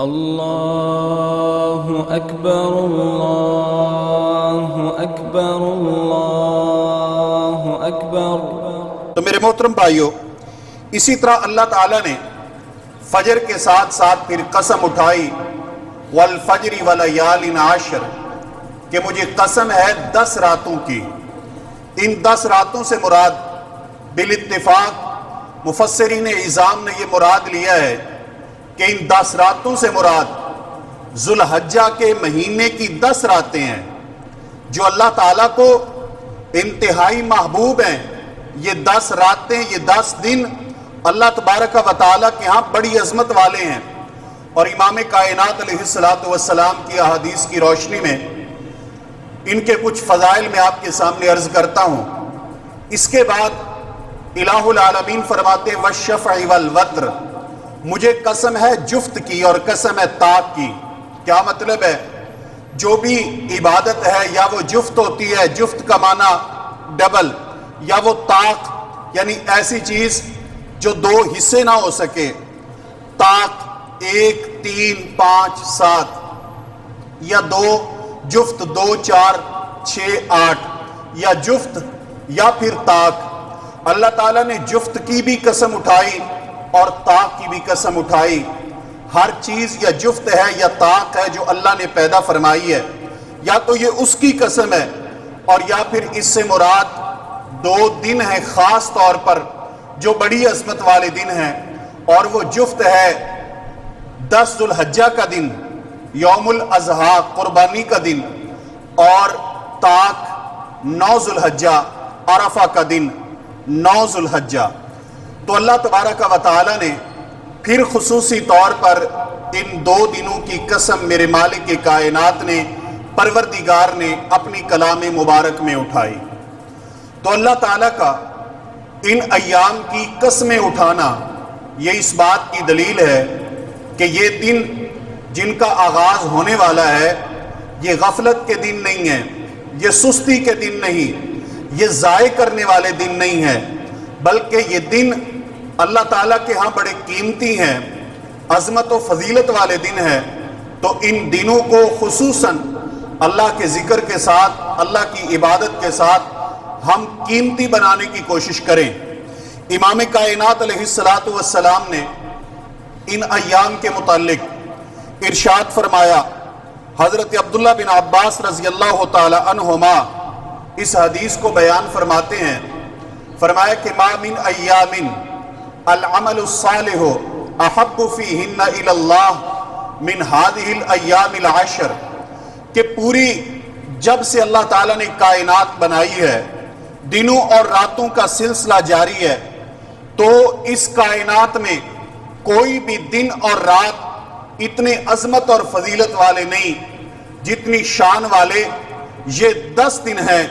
اللہ اکبر اللہ اکبر اللہ اکبر۔ تو میرے محترم بھائیو، اسی طرح اللہ تعالیٰ نے فجر کے ساتھ ساتھ پھر قسم اٹھائی والفجر ولیال عشر، کہ مجھے قسم ہے 10 راتوں کی۔ ان 10 راتوں سے مراد بالاتفاق مفسرین اعظام نے یہ مراد لیا ہے کہ ان 10 راتوں سے مراد ذو الحجہ کے مہینے کی 10 راتیں ہیں جو اللہ تعالیٰ کو انتہائی محبوب ہیں۔ یہ 10 راتیں، یہ 10 دن اللہ تبارک و تعالیٰ کے ہاں بڑی عظمت والے ہیں، اور امام کائنات علیہ السلام کی احادیث کی روشنی میں ان کے کچھ فضائل میں آپ کے سامنے عرض کرتا ہوں۔ اس کے بعد الہ العالمین فرماتے ہیں والشفع والوتر، مجھے قسم ہے جفت کی اور قسم ہے طاق کی۔ کیا مطلب ہے؟ جو بھی عبادت ہے یا وہ جفت ہوتی ہے، جفت کا معنی ڈبل، یا وہ طاق یعنی ایسی چیز جو 2 حصے نہ ہو سکے، طاق 1 3 5 7، یا 2 جفت 2 4 6 8، یا جفت یا پھر طاق۔ اللہ تعالیٰ نے جفت کی بھی قسم اٹھائی اور طاق کی بھی قسم اٹھائی۔ ہر چیز یا جفت ہے یا طاق ہے جو اللہ نے پیدا فرمائی ہے، یا تو یہ اس کی قسم ہے، اور یا پھر اس سے مراد 2 دن ہیں خاص طور پر جو بڑی عظمت والے دن ہیں، اور وہ جفت ہے 10 ذو الحجہ کا دن، یوم الاضحیٰ قربانی کا دن، اور طاق 9 ذو الحجہ عرفہ کا دن، 9 ذو الحجہ۔ تو اللہ تبارک و تعالیٰ نے پھر خصوصی طور پر ان 2 دنوں کی قسم میرے مالک کائنات نے، پروردگار نے اپنی کلام مبارک میں اٹھائی۔ تو اللہ تعالیٰ کا ان ایام کی قسمیں اٹھانا یہ اس بات کی دلیل ہے کہ یہ دن جن کا آغاز ہونے والا ہے یہ غفلت کے دن نہیں ہیں، یہ سستی کے دن نہیں، یہ ضائع کرنے والے دن نہیں ہیں، بلکہ یہ دن اللہ تعالیٰ کے ہاں بڑے قیمتی ہیں، عظمت و فضیلت والے دن ہیں۔ تو ان دنوں کو خصوصاً اللہ کے ذکر کے ساتھ، اللہ کی عبادت کے ساتھ ہم قیمتی بنانے کی کوشش کریں۔ امام کائنات علیہ السلام نے ان ایام کے متعلق ارشاد فرمایا۔ حضرت عبداللہ بن عباس رضی اللہ تعالی عنہما اس حدیث کو بیان فرماتے ہیں، فرمایا کہ ما من ایام العمل الصالح احب فیہن الی اللہ من هذه الایام العشر، کہ پوری جب سے اللہ تعالیٰ نے کائنات بنائی ہے، دنوں اور راتوں کا سلسلہ جاری ہے، تو اس کائنات میں کوئی بھی دن اور رات اتنے عظمت اور فضیلت والے نہیں جتنی شان والے یہ 10 دن ہیں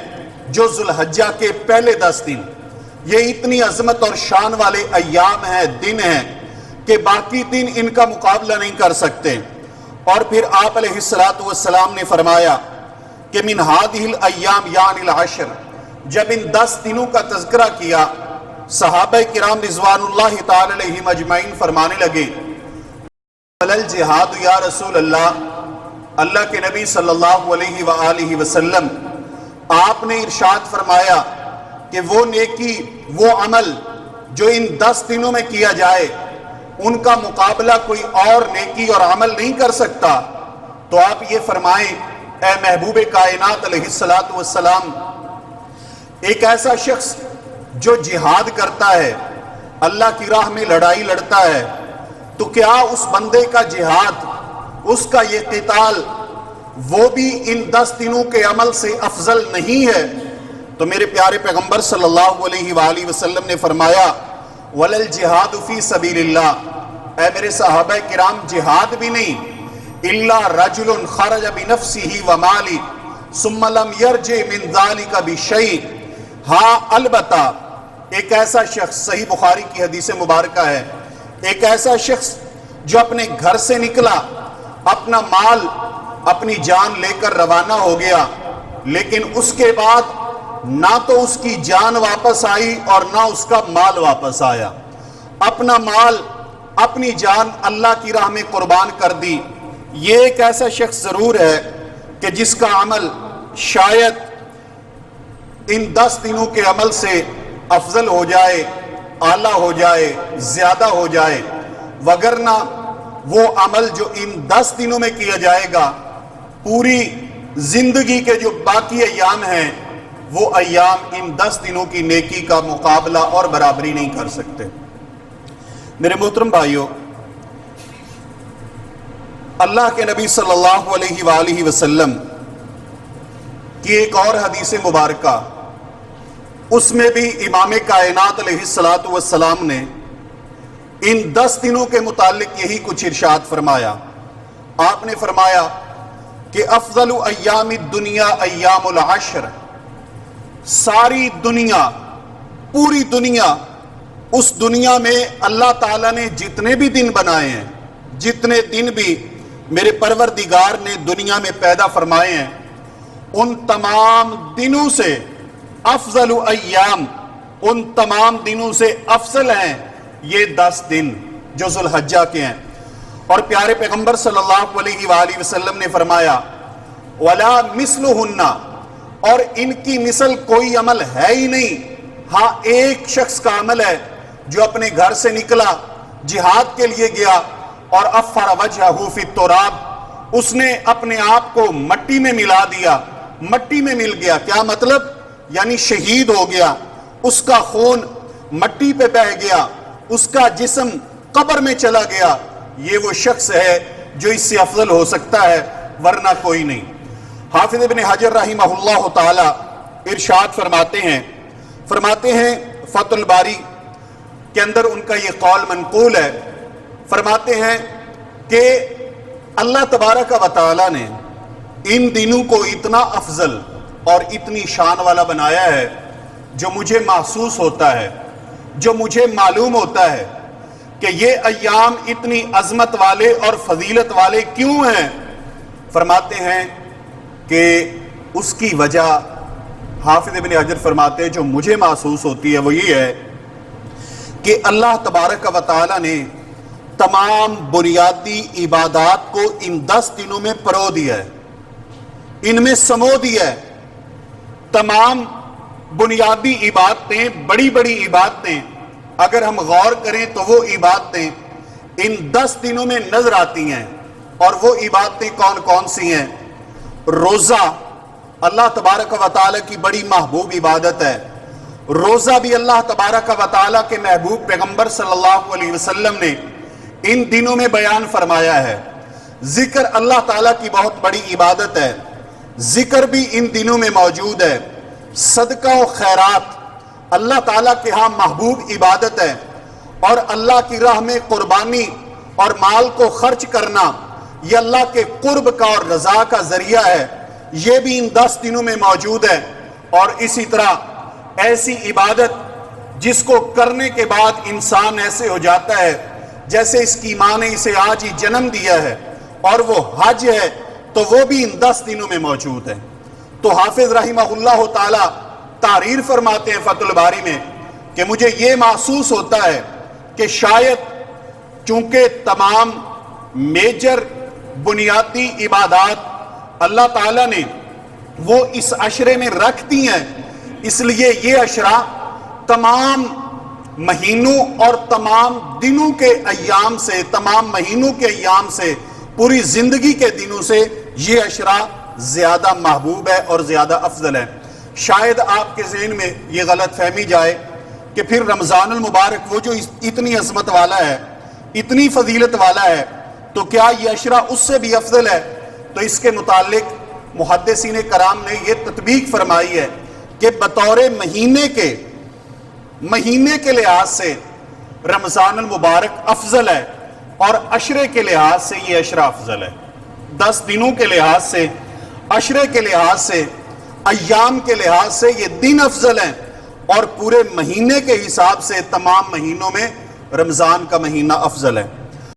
جو ذو الحجہ کے پہلے 10 دن۔ یہ اتنی عظمت اور شان والے ایام ہیں، دن ہیں، کہ باقی دن ان کا مقابلہ نہیں کر سکتے۔ اور پھر آپ علیہ السلام نے فرمایا کہ من هذه الایام یعنی العشر، جب ان 10 دنوں کا تذکرہ کیا، صحابہ کرام رضوان اللہ تعالی علیہم اجمعین فرمانے لگے الجہاد یا رسول اللہ، اللہ کے نبی صلی اللہ علیہ وآلہ وسلم، آپ نے ارشاد فرمایا کہ وہ نیکی، وہ عمل جو ان 10 دنوں میں کیا جائے ان کا مقابلہ کوئی اور نیکی اور عمل نہیں کر سکتا۔ تو آپ یہ فرمائیں اے محبوب کائنات علیہ السلام، ایک ایسا شخص جو جہاد کرتا ہے، اللہ کی راہ میں لڑائی لڑتا ہے، تو کیا اس بندے کا جہاد، اس کا یہ قتال، وہ بھی ان 10 دنوں کے عمل سے افضل نہیں ہے؟ تو میرے پیارے پیغمبر صلی اللہ علیہ وآلہ وسلم نے فرمایا وَلَا الْجِهَادُ فِي سَبِيلِ اللَّهِ، اے میرے صحابہ کرام، جہاد بھی نہیں إِلَّا رَجُلٌ خَرَجَ بِنَفْسِهِ وَمَالِهِ ثُمَّ لَمْ يَرْجِعْ مِنْ ذَلِكَ بِشَيْءٍ، ہاں البتہ ایک ایسا شخص، صحیح بخاری کی حدیث مبارکہ ہے، ایک ایسا شخص جو اپنے گھر سے نکلا، اپنا مال، اپنی جان لے کر روانہ ہو گیا، لیکن اس کے بعد نہ تو اس کی جان واپس آئی اور نہ اس کا مال واپس آیا۔ اپنا مال، اپنی جان اللہ کی راہ میں قربان کر دی، یہ ایک ایسا شخص ضرور ہے کہ جس کا عمل شاید ان 10 دنوں کے عمل سے افضل ہو جائے، اعلیٰ ہو جائے، زیادہ ہو جائے، وگرنہ وہ عمل جو ان 10 دنوں میں کیا جائے گا پوری زندگی کے جو باقی ایام ہیں وہ ایام ان 10 دنوں کی نیکی کا مقابلہ اور برابری نہیں کر سکتے۔ میرے محترم بھائیوں، اللہ کے نبی صلی اللہ علیہ وآلہ وسلم کی ایک اور حدیث مبارکہ، اس میں بھی امام کائنات علیہ السلام نے ان 10 دنوں کے متعلق یہی کچھ ارشاد فرمایا۔ آپ نے فرمایا کہ افضل ایام الدنیا ایام العشر، ساری دنیا، پوری دنیا، اس دنیا میں اللہ تعالیٰ نے جتنے بھی دن بنائے ہیں، جتنے دن بھی میرے پروردگار نے دنیا میں پیدا فرمائے ہیں، ان تمام دنوں سے افضل ایام، ان تمام دنوں سے افضل ہیں یہ 10 دن جو ذو الحجہ کے ہیں۔ اور پیارے پیغمبر صلی اللہ علیہ وآلہ وسلم نے فرمایا وَلَا مِثْلُهُنَّ، اور ان کی مثل کوئی عمل ہے ہی نہیں۔ ہاں ایک شخص کا عمل ہے جو اپنے گھر سے نکلا، جہاد کے لیے گیا، اور افر وجہہ فی التراب، اس نے اپنے آپ کو مٹی میں ملا دیا، مٹی میں مل گیا۔ کیا مطلب؟ یعنی شہید ہو گیا، اس کا خون مٹی پہ بہہ گیا، اس کا جسم قبر میں چلا گیا۔ یہ وہ شخص ہے جو اس سے افضل ہو سکتا ہے، ورنہ کوئی نہیں۔ حافظ ابن حجر رحمہ اللہ تعالی ارشاد فرماتے ہیں فتح الباری کے اندر ان کا یہ قول منقول ہے، فرماتے ہیں کہ اللہ تبارک و تعالی نے ان دنوں کو اتنا افضل اور اتنی شان والا بنایا ہے، جو مجھے محسوس ہوتا ہے، جو مجھے معلوم ہوتا ہے کہ یہ ایام اتنی عظمت والے اور فضیلت والے کیوں ہیں۔ فرماتے ہیں کہ اس کی وجہ، حافظ ابن حجر فرماتے ہیں جو مجھے محسوس ہوتی ہے وہ یہ ہے کہ اللہ تبارک و تعالی نے تمام بنیادی عبادات کو ان 10 دنوں میں پرو دیا ہے، ان میں سمو دیا ہے۔ تمام بنیادی عبادتیں، بڑی بڑی عبادتیں اگر ہم غور کریں تو وہ عبادتیں ان 10 دنوں میں نظر آتی ہیں۔ اور وہ عبادتیں کون کون سی ہیں؟ روزہ اللہ تبارک و تعالیٰ کی بڑی محبوب عبادت ہے، روزہ بھی اللہ تبارک و تعالیٰ کے محبوب پیغمبر صلی اللہ علیہ وسلم نے ان دنوں میں بیان فرمایا ہے۔ ذکر اللہ تعالیٰ کی بہت بڑی عبادت ہے، ذکر بھی ان دنوں میں موجود ہے۔ صدقہ و خیرات اللہ تعالیٰ کے ہاں محبوب عبادت ہے، اور اللہ کی راہ میں قربانی اور مال کو خرچ کرنا یہ اللہ کے قرب کا اور رضا کا ذریعہ ہے، یہ بھی ان 10 دنوں میں موجود ہے۔ اور اسی طرح ایسی عبادت جس کو کرنے کے بعد انسان ایسے ہو جاتا ہے جیسے اس کی ماں نے اسے آج ہی جنم دیا ہے، اور وہ حج ہے، تو وہ بھی ان 10 دنوں میں موجود ہے۔ تو حافظ رحمہ اللہ تعالی تعریر فرماتے ہیں فتح الباری میں کہ مجھے یہ محسوس ہوتا ہے کہ شاید چونکہ تمام میجر بنیادی عبادات اللہ تعالیٰ نے وہ اس عشرے میں رکھ دی ہیں، اس لیے یہ عشرہ تمام مہینوں اور تمام دنوں کے ایام سے، تمام مہینوں کے ایام سے، پوری زندگی کے دنوں سے یہ عشرہ زیادہ محبوب ہے اور زیادہ افضل ہے۔ شاید آپ کے ذہن میں یہ غلط فہمی جائے کہ پھر رمضان المبارک وہ جو اتنی عظمت والا ہے، اتنی فضیلت والا ہے، تو کیا یہ عشرہ اس سے بھی افضل ہے؟ تو اس کے متعلق محدثین کرام نے یہ تطبیق فرمائی ہے کہ بطور مہینے کے لحاظ سے رمضان المبارک افضل ہے، اور عشرے کے لحاظ سے یہ عشرہ افضل ہے۔ 10 دنوں کے لحاظ سے، عشرے کے لحاظ سے، ایام کے لحاظ سے یہ دن افضل ہیں، اور پورے مہینے کے حساب سے تمام مہینوں میں رمضان کا مہینہ افضل ہے۔